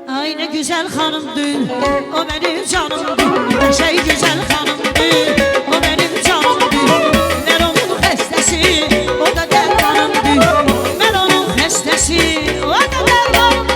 Ay ne güzel hanımdı, o benim canımdı. Şey güzel hanımdı, o benim canımdı. Ben onun hestesi, o da dermanımdı. Ben onun hestesi, o da dermanımdı.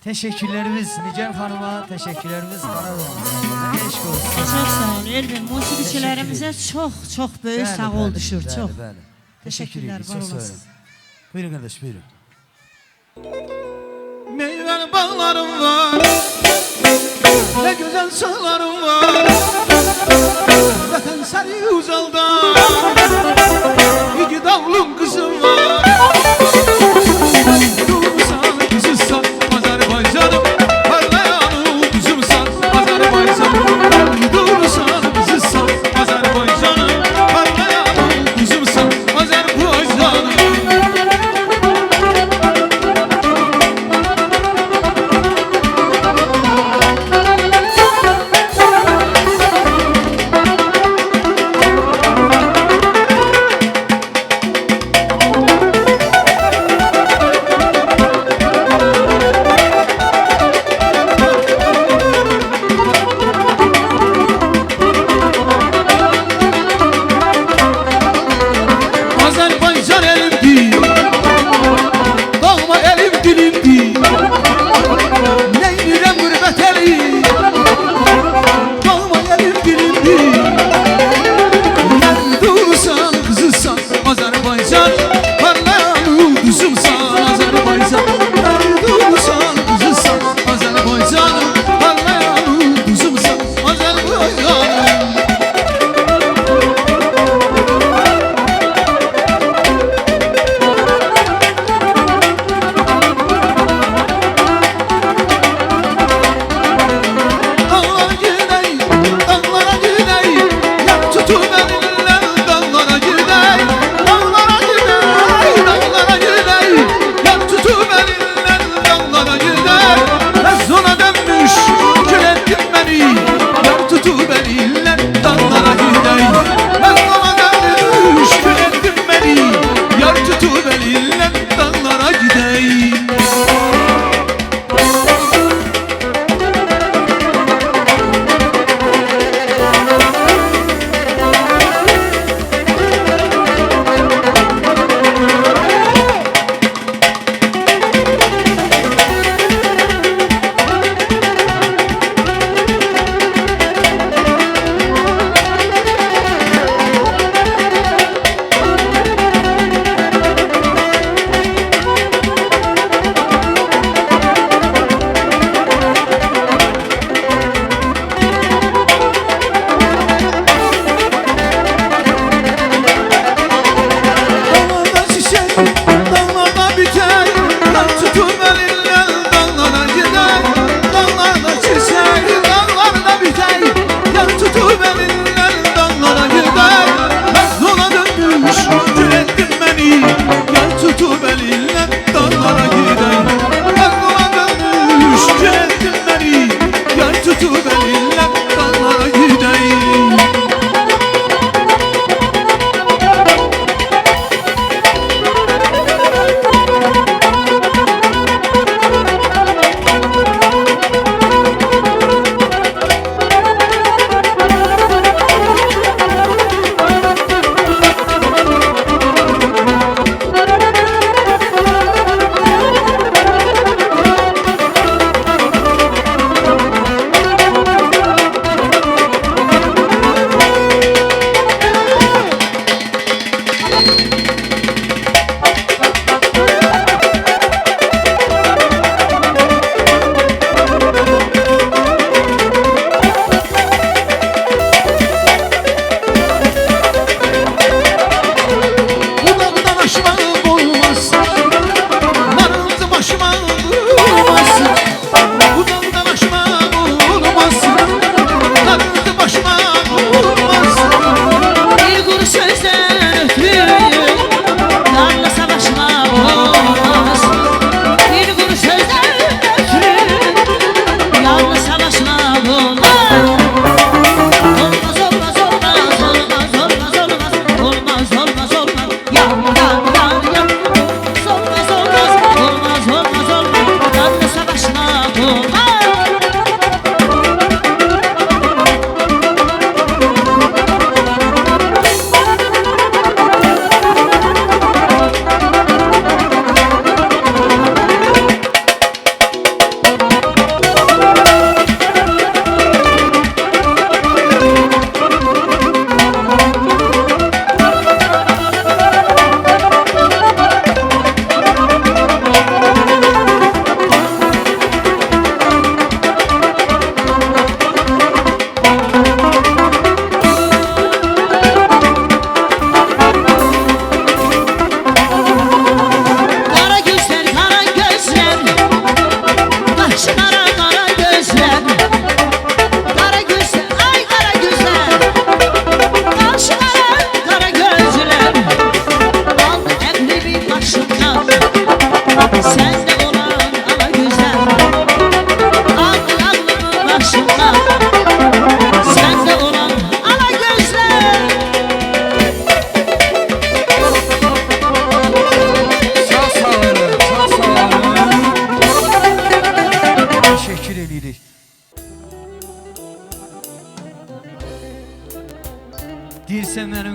Teşekkürlerimiz Nigar Hanım'a, teşekkürlerimiz Anadolu'na. Eşk olsun. Çok sağ ol Elvin. Musiqiçilərimizə çox böyük sağ ol düşür. Çox. Teşekkür Teşekkürler, ederiz. var Çok sağ olun. olasın. Buyurun kardeş, buyurun. Meyveli bağlarım var, ne güzel sağlarım var. Vatan sarı uzalda, iki davlum kızım var. Durursan kızımsan, Azerbaycanım, parlayan kızımsan, Azerbaycanım. Durursan kızımsan, Azerbaycanım, parlayan kızımsan, Azerbaycanım.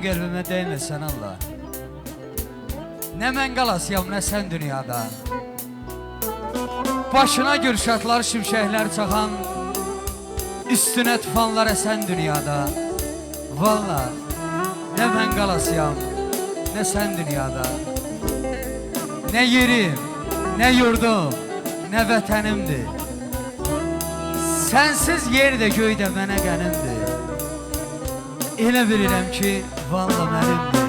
qəlbimə dəyməsən Allah. Nə mən qalasıyam, nə sən dünyada. Başına gülşatlar, şimşəklər çaxan, üstünə tufanlar əsən dünyada. Valla, nə mən qalasıyam, nə sən dünyada. Nə yerim, nə yurdum, nə vətənimdir. Sənsiz yer də göy də mənə qənimdir. Elə bilirəm ki, valla mənimdir.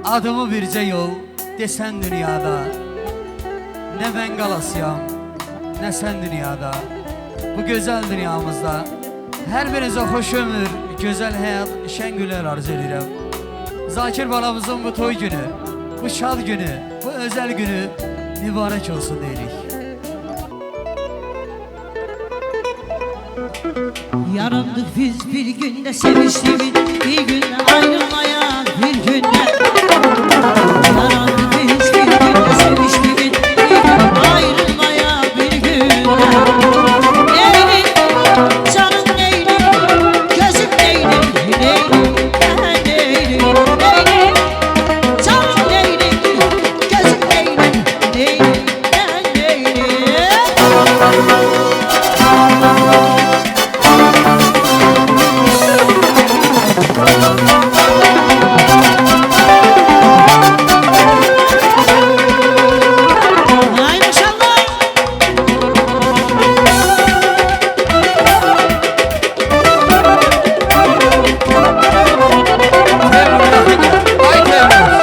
Adımı bircə yol desən dünyada. Nə mən qalasıyam, nə sən dünyada. Bu gözəl dünyamızda hər birinizə xoş ömür, gözəl həyat, şən günlər arzu edirəm. Zakir balamızın bu toy günü, bu şad günü, bu özel günü mübarək olsun deyirik. Yarandık biz bir günde, seviştik bir günde, ayrılmaya bir günde. Yarandık biz bir günde, seviştik bir günde, ayrılmaya bir günde. Neylim, canım neylim, gözüm neylim, neylim, ben neylim, neylim. Canım neylim, gözüm neylim, neylim, ben neylim. Ay maşallah. Ay Temmuz.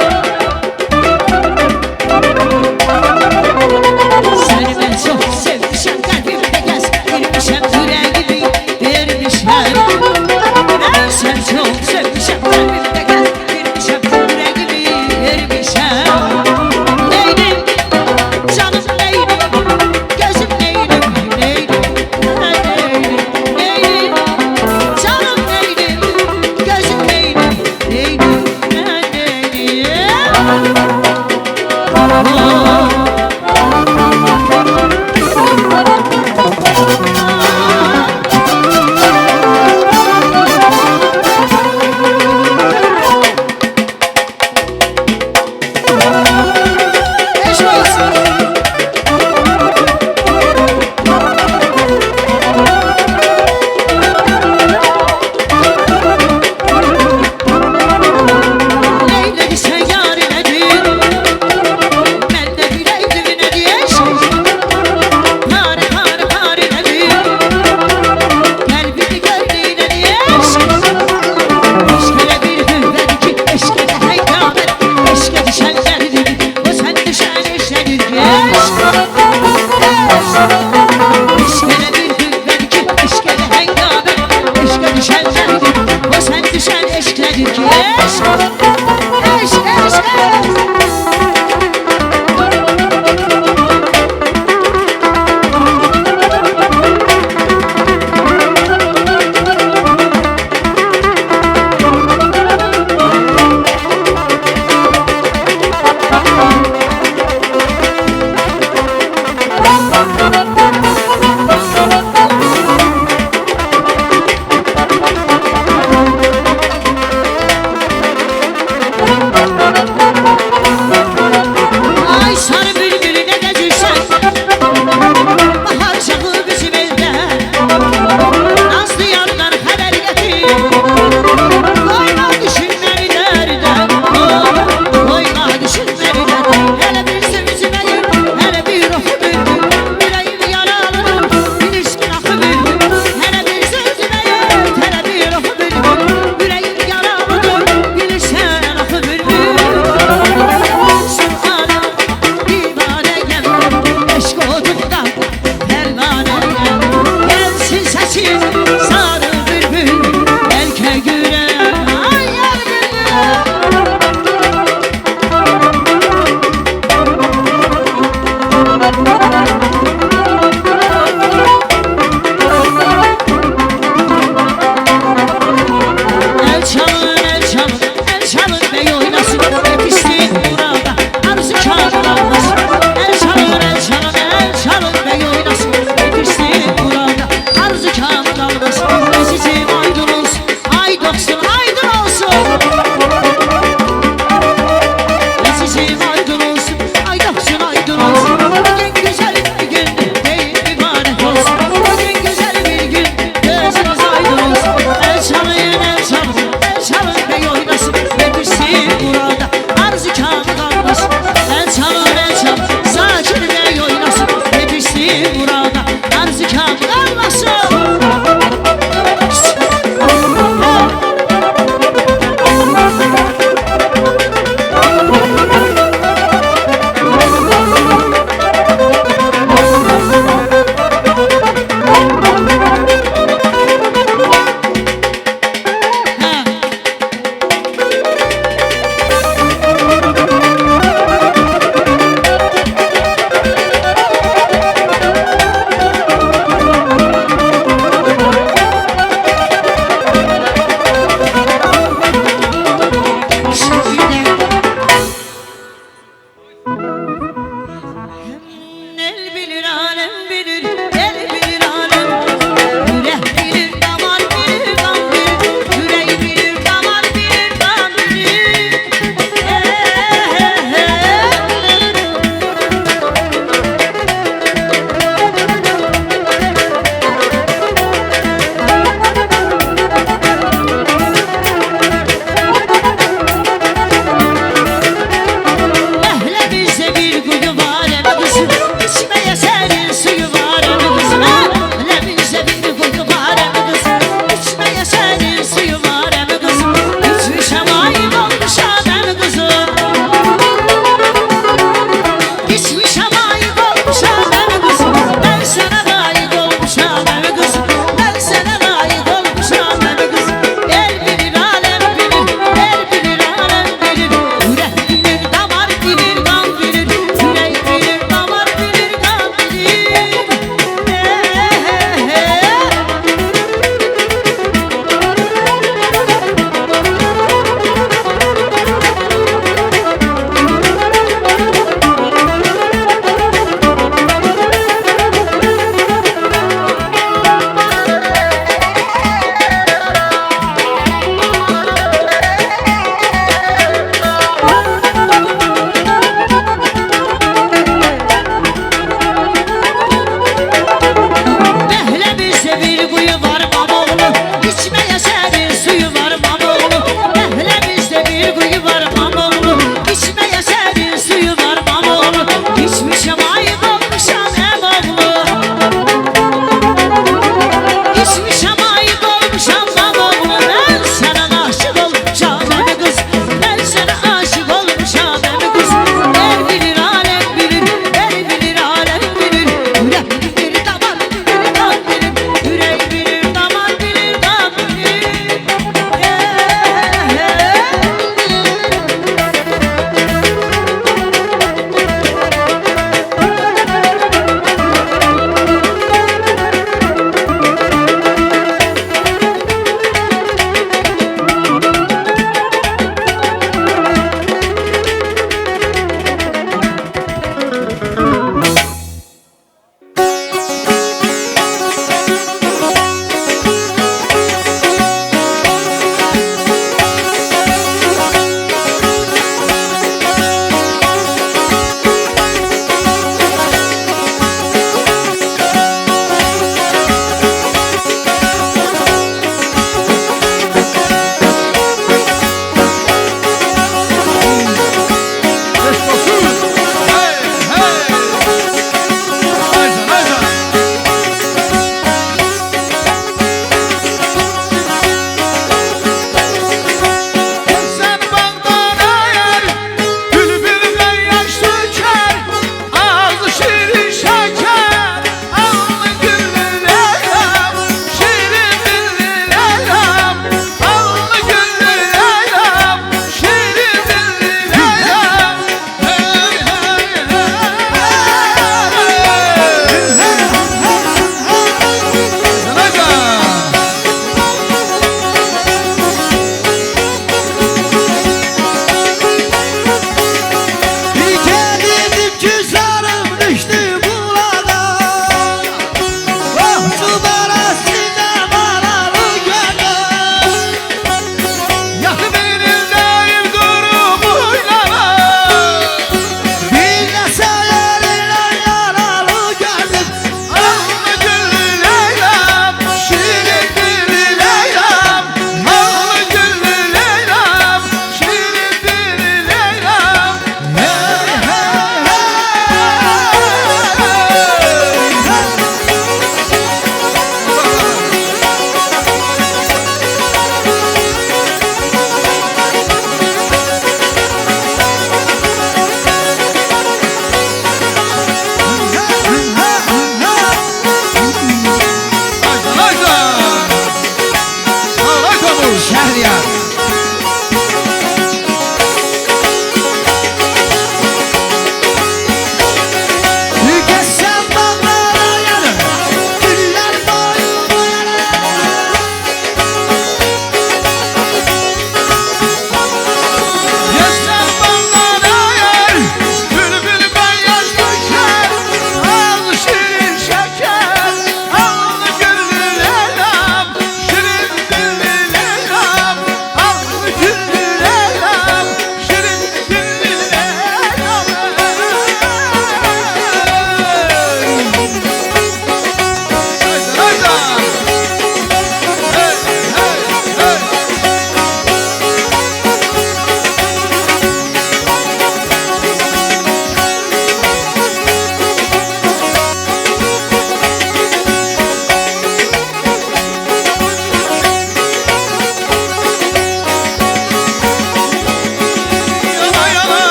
Seni ben çok sevmişim, kalbimde gez girmişim, yüreğimi vermişim. Ben seni çok sevmişim, kalbimde gez girmişim, yüreğimi vermişim. Neylim, canım neylim, gözüm neylim, neylim, ben neylim, neylim. Canım neylim, gözüm neylim, neylim, ben neylim. Eşk olsun. Neyledi sen yâriledin, ben de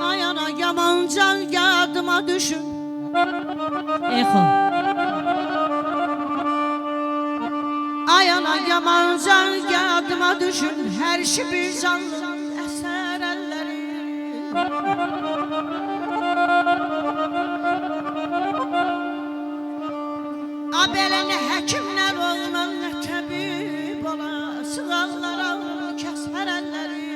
Ay ana yaman can yadıma düşün. Eko. Ay ana yaman can yadıma düşün. Her şey bir canlı eser elleri. Abelene hekimler olmaz ne tabip ola. Sığallara keser elleri.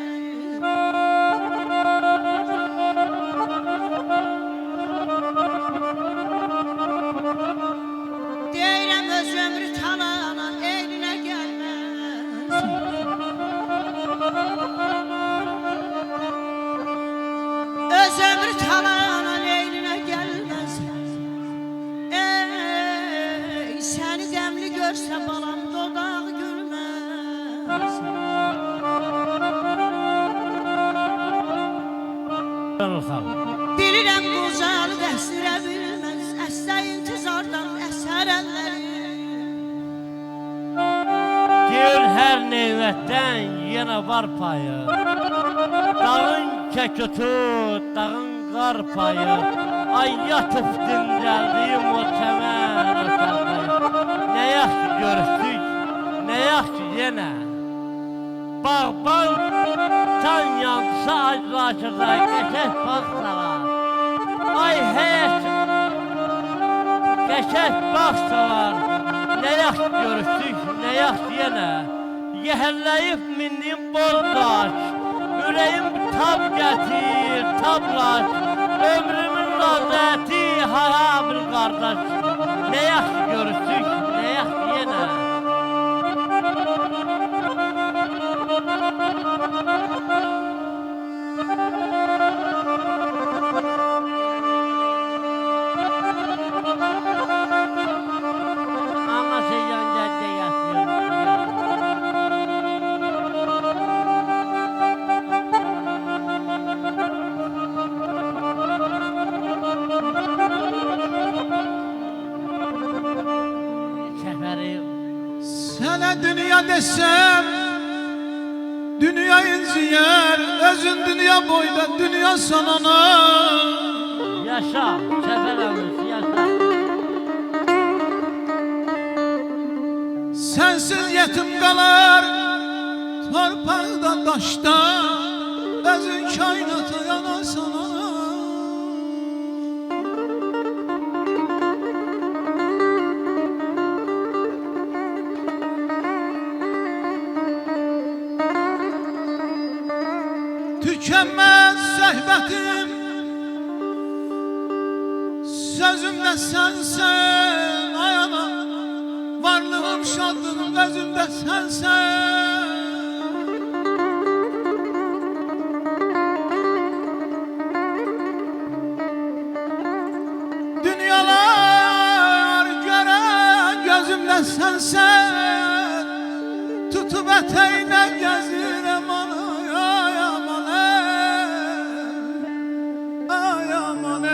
Deyirəm öz ömrü talana eline gelmez. Öz ömrü talana eline gelmez. Ey seni demli görse balam dodağı gülmez. Bilirəm qocalı dəstirə bilməz. Əslə intizardan əsər əlləri. Gül her nimetten yine var payı. Dağın kekötü, dağın kar payı. Ay yatıp dinceldiğim o temel öterdeyim. Ne yak ki görüştük, ne yak ki yine. Bağ can yansa acılaşırda geçer baksalar. Ay heyet, geçer baksalar. Ne yak görüştük, ne yak yine. Yehelleyip mindim bozdaş. Yüreğim tab getir, tablaş. Ömrümün lazeti haya bir kardeş. Ne yak görüştük, ne yak yine. Anlaşacağın cadde yatıyor. Seferi Sana dünya desem dünya inziyer, özün dünya boyda, dünya sanana. yaşa, sefer alır, yaşa. Sensiz yetim kalar, torpakta, taşta, özün kainata yana sanana. Tükenmez sohbetim, sözümde sensen ay ana. Varlığım şadlığım özümde sensen. Dünyalar gören gözümde sensen. Tutup eteğine gezirem ana. Ay aman ay aman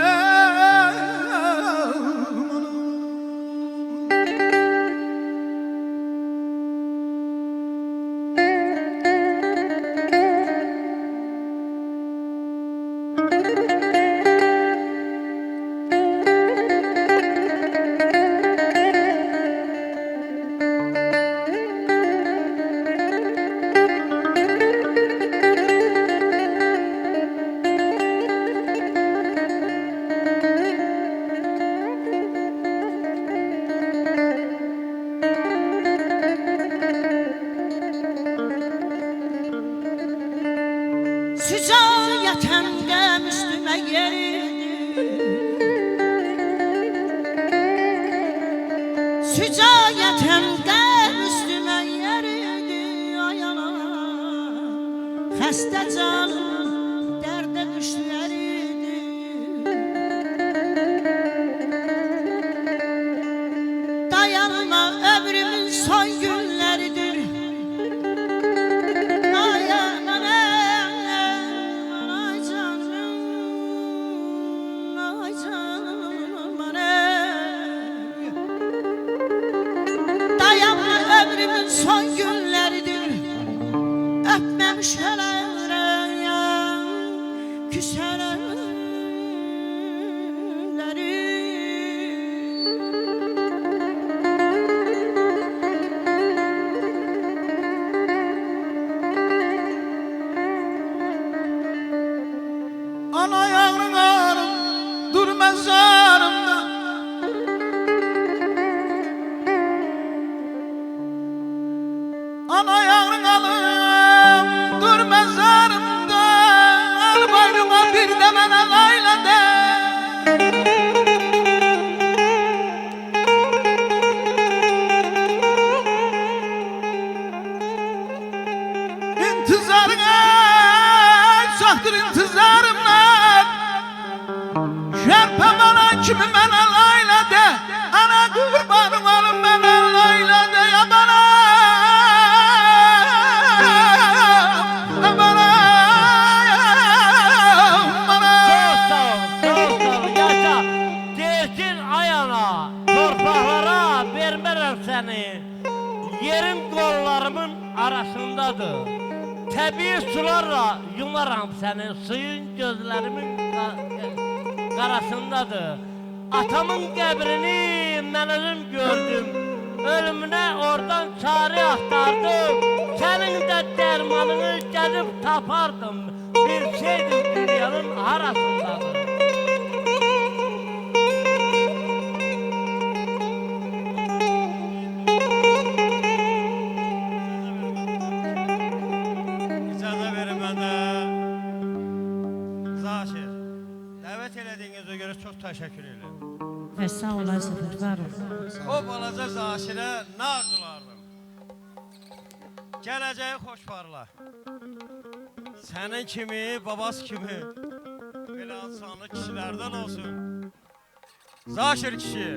Sücayetemde üstüme yeridir. Sücayetemde üstüme yeridir. Xəstə canım dərdə düşər idi. Dayanma ömrümün son günləridir. Ay aman ay canım, ay canım ay. Dayanma ömrümün son günləridir. Öpməmiş hələyəm, küsələləri. Ana yağrın ağrım dur məzarımda. Ana yağrın alım dur məzarımda. Al boynuma bir də mənə layla de. İntizarına çoxdur intizarımla. Şərpə bana kimi mənə layla de. Ana qurbanım alım mənə layla de. Ya bana Yaşa. Dersin ayana, torpaqlara vermərəm səni. Yerim qollarımın arasındadır. Təbii sularla yumaram səni. Suyun gözlərimin qarasındadır. Atamın qəbrini mən özüm gördüm. Ölümünə oradan çare axtardım. Sənin də dərmanını gəlib tapardım. Bir şeydir dünyanın arasındadır. İcazə verin məndə. Zaşir, dəvət elədiyinizə görə çox təşəkkür edirəm. Və sağ ol ay Səfər, var ol. O balaca Zaşirə nə arzulardım? Gələcəyi xoş parla. Sənin kimi, babası kimi belə adsanlı kişilərdən olsun. Zaşir kişi,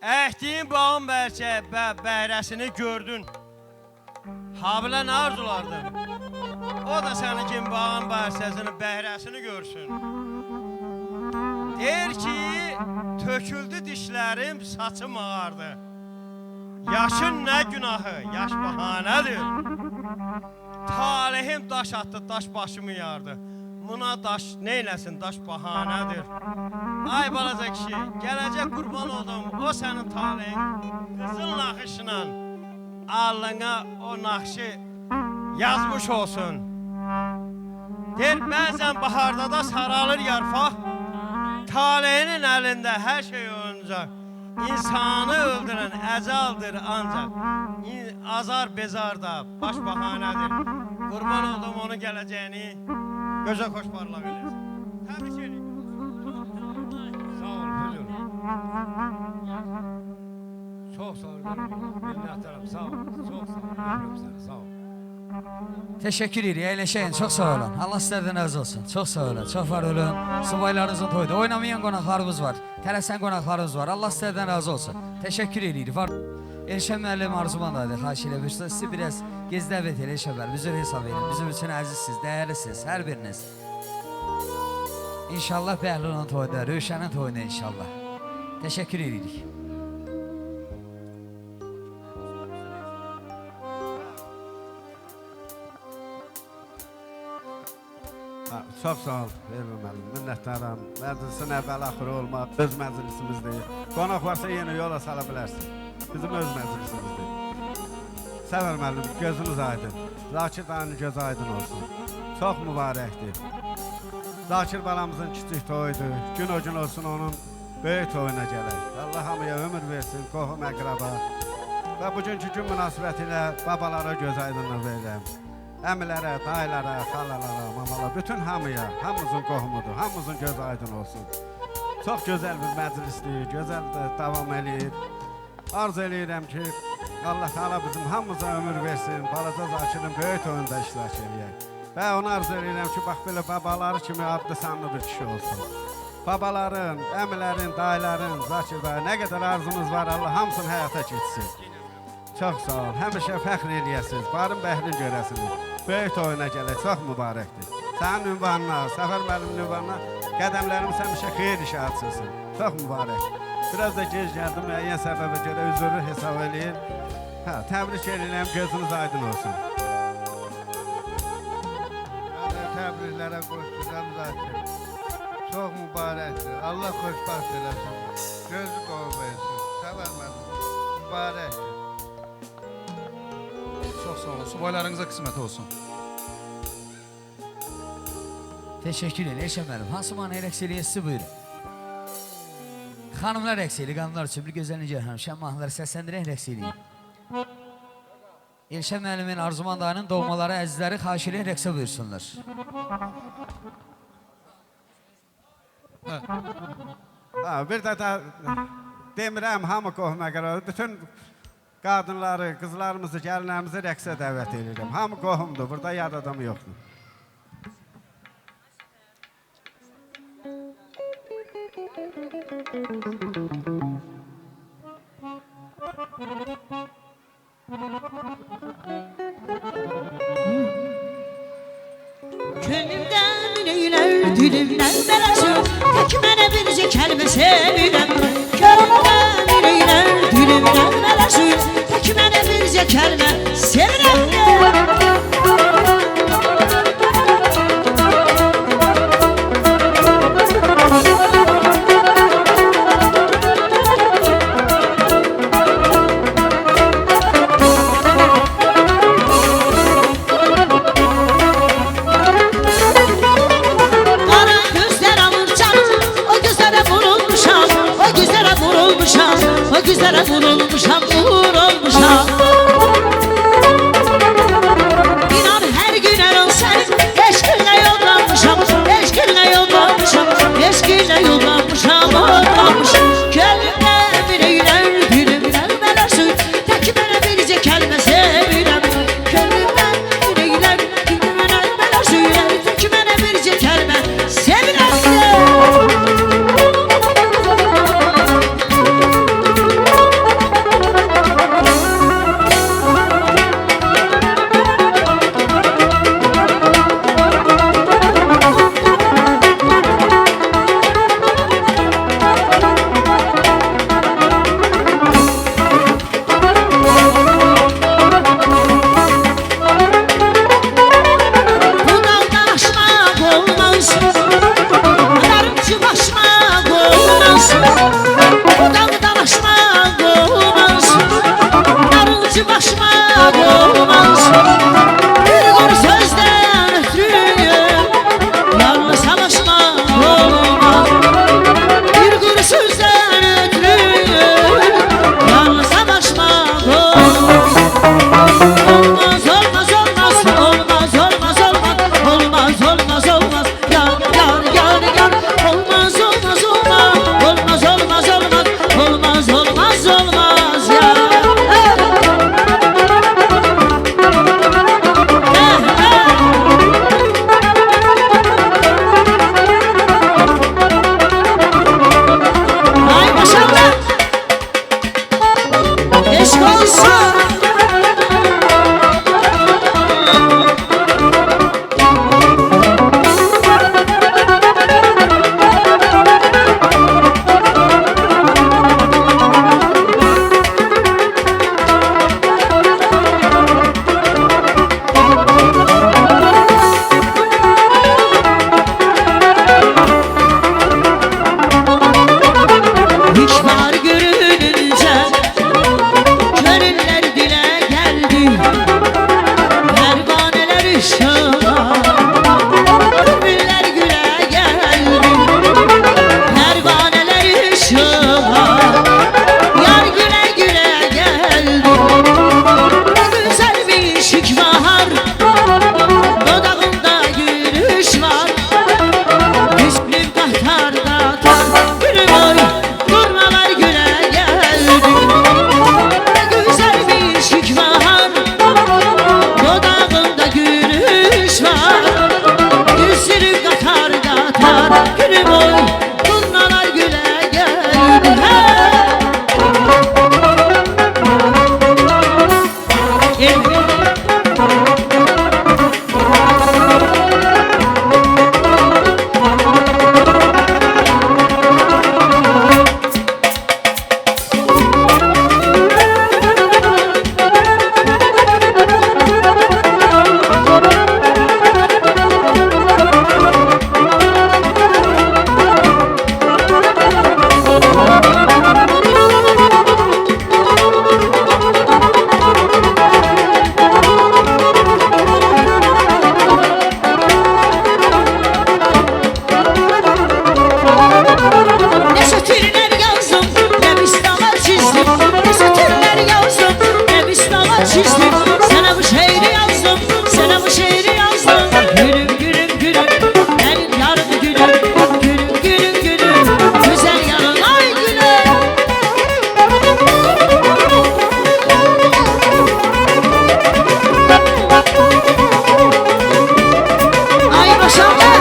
əkdiyin bağın bəhrəsini gördün. Habilə nə arzulardın? O da sənin kimi bağın bəhrəsini görsün. Deyir ki, töküldü dişlərim, saçım ağardı. Yaşın nə günahı, yaş bahanədir. Talihim daş attı, daş başımı yardı. Buna daş neyləsin, daş bahanədir. Ay balaca kişi, gələcək qurban oldum, o sənin talihin. Qızıl naxışla alnına o naxışı yazmış olsun. Deyir, bəzən baharda da saralır yarpaq. Talihinin əlində hər şey oyuncaq. İnsanı öldürən əcaldır ancaq. Azar bezar da baş bahanədir. Qurban oldum onun gələcəyini gözə xoş parlaq eləsin. Təbrik edin. Sağ ol, buyur. Çox sağ ol, minnətdaram, sağ ol. Çox sağ ol, öpürəm səni, sağ ol. Teşekkür edirik, əyləşəyin, çox sağ olun. Allah sizlərdən razı olsun, çox sağ olun, çox var olun. Subaylarınızın toyudu, oynamayan qonaqlarımız var, tələsən qonaqlarımız var. Allah sizlərdən razı olsun. Teşekkür edirik. Elşən müəllim Arzumandadır, xahiş elə bilirsə, sizi biraz gez dəvət elə Elşənlər, bizim hesab edin. Bizim üçün əzizsiz, dəyərlisiniz, hər biriniz. İnşallah Bəhlulun toyuda, Rövşənin toyunda inşallah. Teşekkür edirik. Çox sağ ol, Elvin müəllim, minnətdaram. Məclisin əvvəl-axırı olmaq, öz məclisimizdir. Qonaq varsa yenə yola sala bilərsin. Bizim öz məclisimizdir. Səfər müəllim, gözünüz aydın. Zakir dayının gözü aydın olsun. Çox mübarəkdir. Zakir balamızın kiçik toyudur. Gün o gün olsun onun böyük toyuna gələk. Allah hamıya ömür versin, qohum əqraba. Və bugünkü gün münasibəti ilə babalara göz aydınlıq verirəm. Əmilərə, dayılara, xalalara, mamalara, bütün hamıya, hamımızın qohumudur, hamımızın göz aydın olsun. Çox gözəl bir məclisdir, gözəl davam eləyir. Arzu eləyirəm ki, Allah Teala bizim hamımıza ömür versin. Balaca Zakirin böyük oyunda iştirak edək. Və ona arzu edirəm ki, bax belə babaları kimi adlı sanlı bir kişi olsun. Babaların, əmilərin, dayıların, Zakir bəy, nə qədər arzunuz var, Allah hamısını həyata keçsin. Çox sağ ol, həmişə fəxr eləyəsiniz, barın bəhrini görəsiniz. Böyük oyuna gələk, çox mübarəkdir. Sənin ünvanına, Səfər müəllimin ünvanına qədəmlərimiz həmişə xeyir işə açılsın. Çox mübarək. Biraz da gec gəldim, müəyyən səbəbə görə üzürü hesab eləyir. Təbrik edirəm, gözünüz aydın olsun. Mən də təbriklərə qoşduram Zakir. Çox mübarəkdir. Allah xoşbaxt eləsin. Gözü qol versin. Səfər müəllim, mübarəkdir. Çox sağ olun. Subaylarınıza qismət olsun. Teşekkür ederim Elşən müəllim. Hansı mahnı rəqs eləyəsiniz, buyurun. Xanımlar rəqs eləyir, qanunlar üçün bir gözəl necə həmişə mahnıları səsləndirək rəqs eləyir. Elşən müəllimin Arzuman dayının doğmaları, əzizləri xahiş eləyir rəqsə buyursunlar. Bir də demirəm, hamı qohuma qərar. Bütün qadınları, qızlarımızı, gəlinlərimizi rəqsə dəvət edirəm. Hamı qohumdur, burada yad adamı yoxdur. Könlümdən ürəklər dilimdən bələşir, tək mənə bircə kəlmə sevirəm. Könlümdən ürəklər dilimdən bələşir, tək mənə bircə kəlmə sevirəm. O güzlərə vurulmuşam, vur olmuşam. Ne satırlar yazdım, ne bistalar çizdim. Ne satırlar yazdım, ne bistalar çizdim. Sana bu şiiri yazdım, sana bu şiiri yazdım. Gülüm gülüm gülüm, benim yarım gülüm. Gülüm gülüm gülüm, güzel yarın ay gülüm. Ay başımda.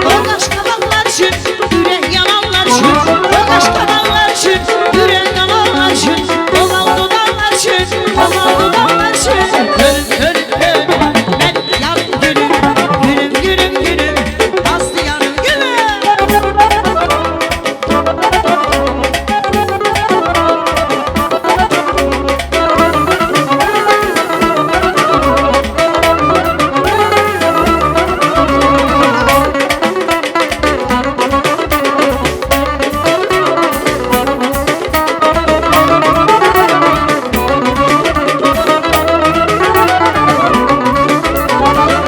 Oğlaş kabanlar için, yürek yananlar için. Oğlaş kabanlar için, yürek yananlar için. Oval dudaklar için, oval dudaklar için. Gülüm gülüm gülüm, benim yarım gülüm. Gülüm gülüm gülüm, aslı yarım gülüm.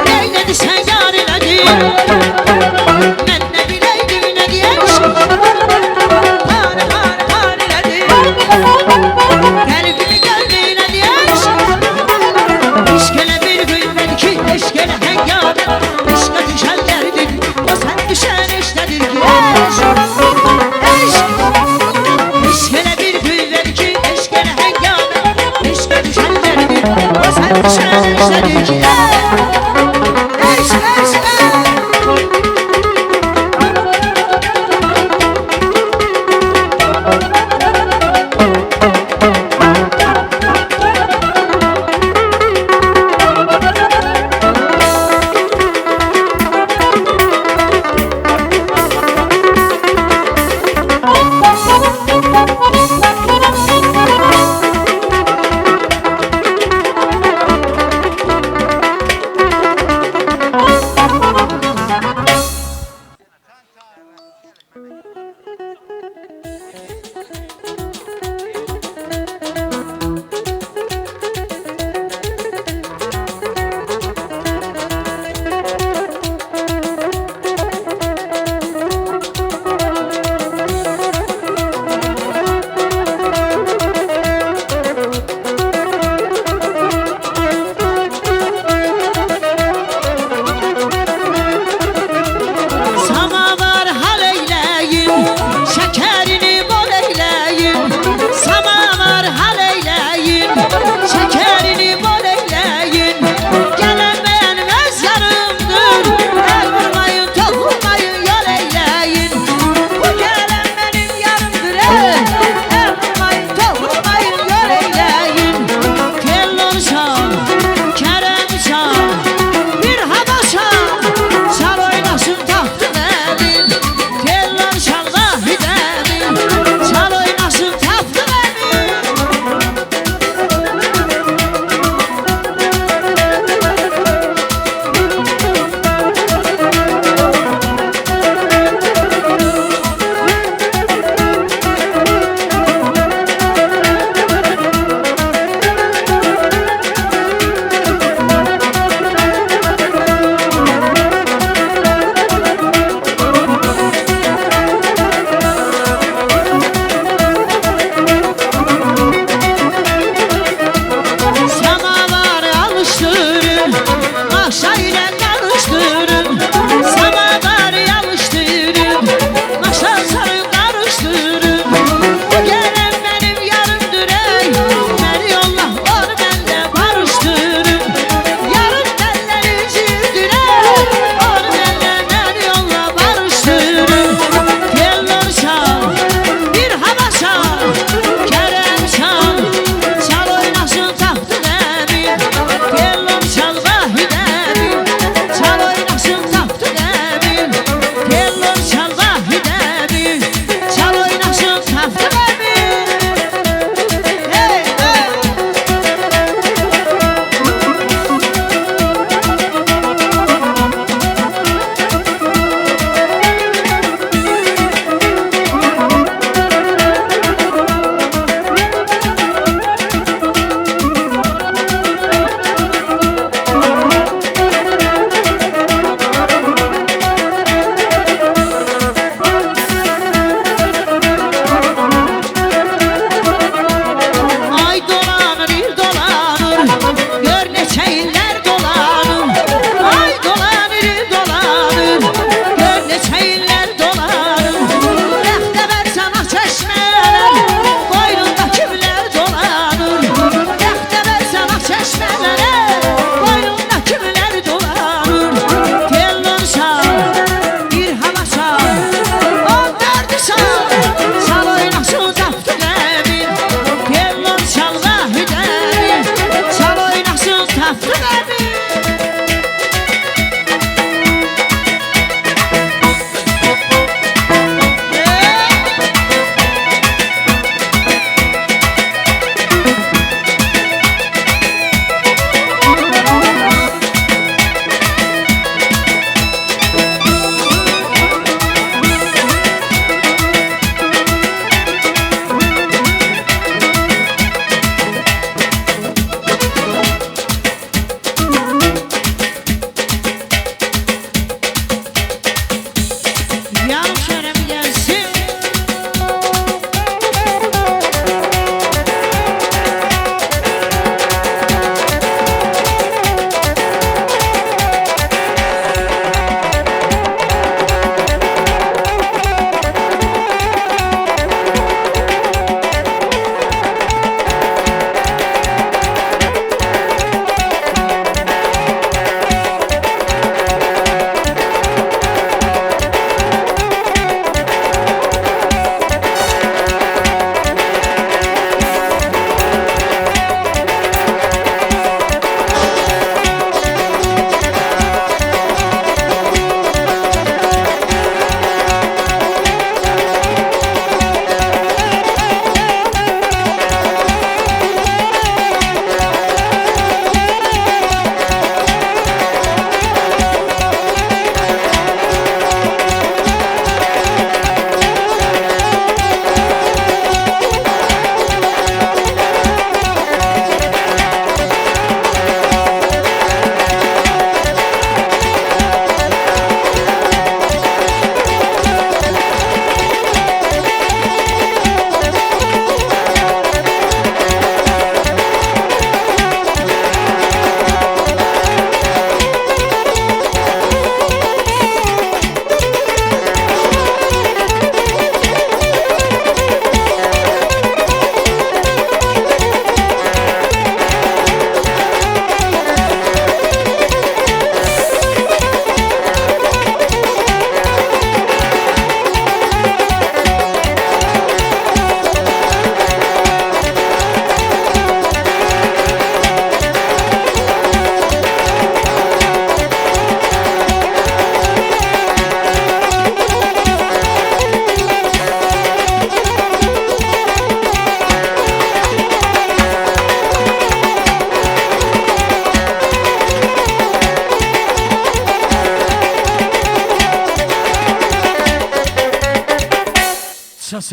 Neyledi sen yarına değil? Ben ne bileydim ne diyeyim? Hane hane haneledi. Kalbimi gönlüne diyeyim. İşkele bir gün belki eşkele hengame. İşke düşen derdin, o sen düşen eştedir ki eşk. İşkele bir gün belki eşkele hengame. İşke düşen derdin, o sen düşen eştedir ki eşk, eşk, eşk.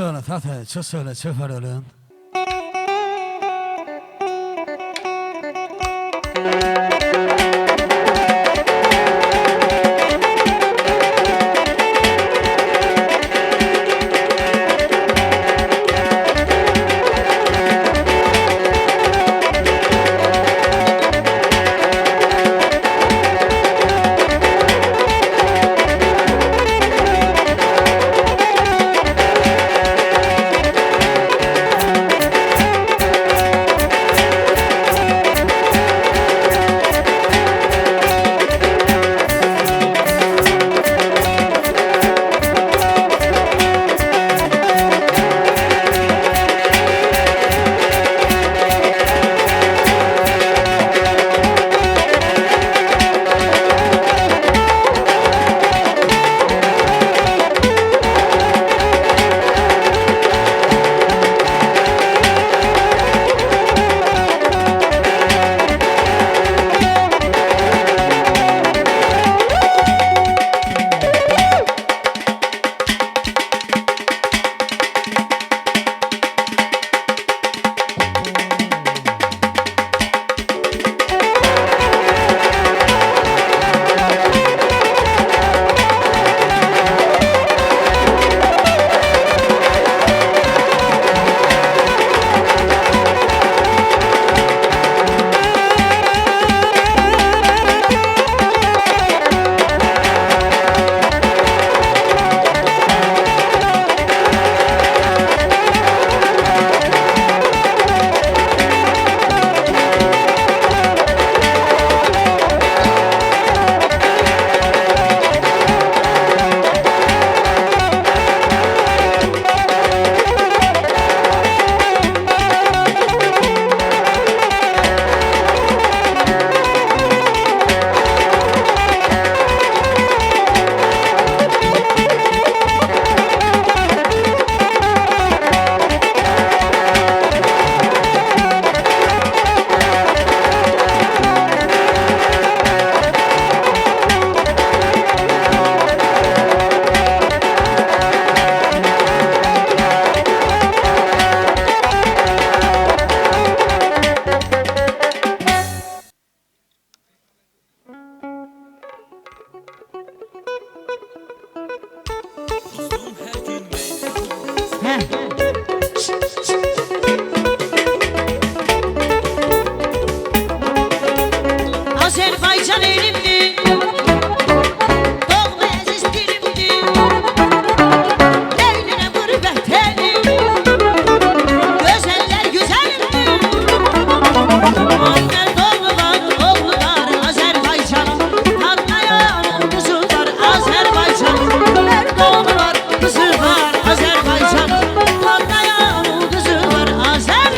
sağ olun Fatih, çok sağ olun, çok var olun. Azerbaycan elimdi, doğma əziz dilimdi, Leylinə qürbət elim, gözəller güzelimdi. Anne doğru var, Azerbaycan, anlayan kızı var, Azerbaycan. Her doğru var, kızı var, Azerbaycan, anlayan kızı var, Azerbaycan.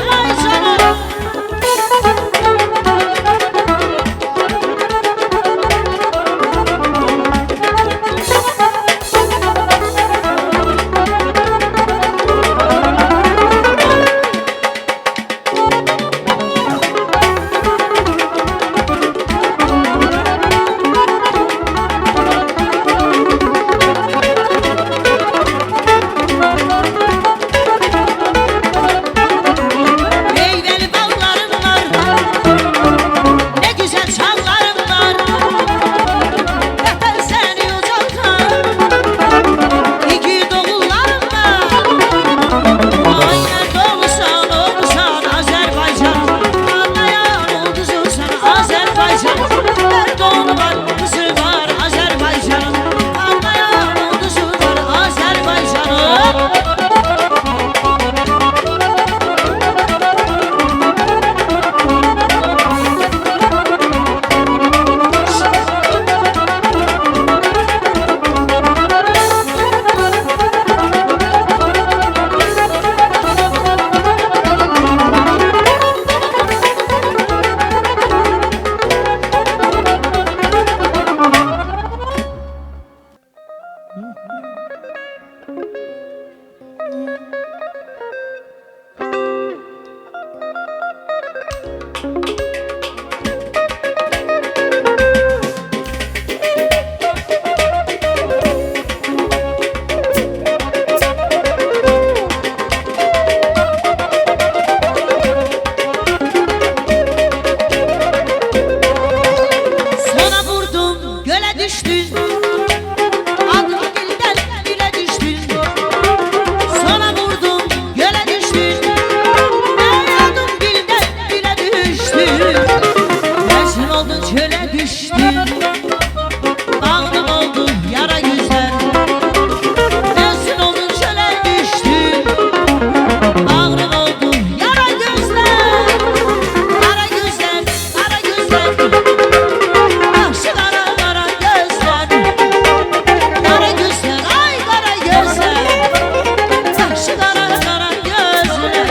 Kaşı kara kara gözler, kara gözler, ay kara gözler. Kaşı kara kara gözler,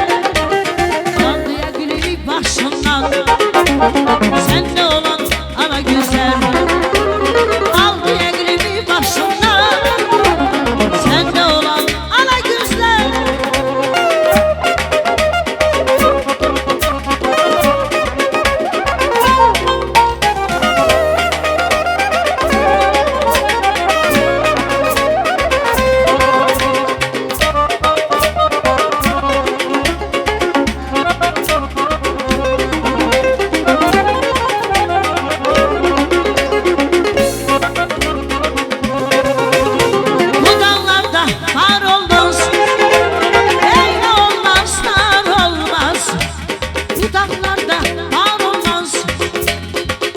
aldıya gülünü başından. Sen de olan ana güzel, aldıya gülünü başından. Sen de olan ana güzel. Bu dağlarda var olmaz, eyle olmaz, nar olmaz. Bu dağlarda var olmaz,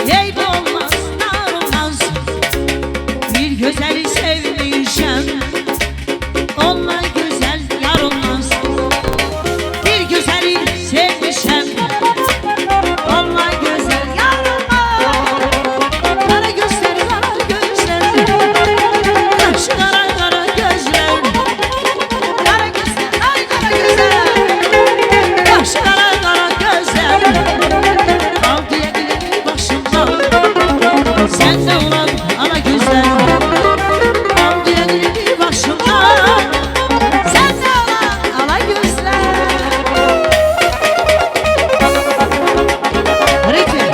eyle olmaz, nar olmaz. Bir güzeli sevmişem, onunla güzel yar olmaz. Bir güzeli sevmişem, onunla güzel yar olmaz. Kara gözler, kara gözler, kaş kara kara gözler. Kara gözler, ay kara gözler, kaş kara kara gözler. Aldıya gülünü başımdan, sen de ulan ana güzel. Aldıya gülünü başımdan, sen de ulan ana güzel. Rica.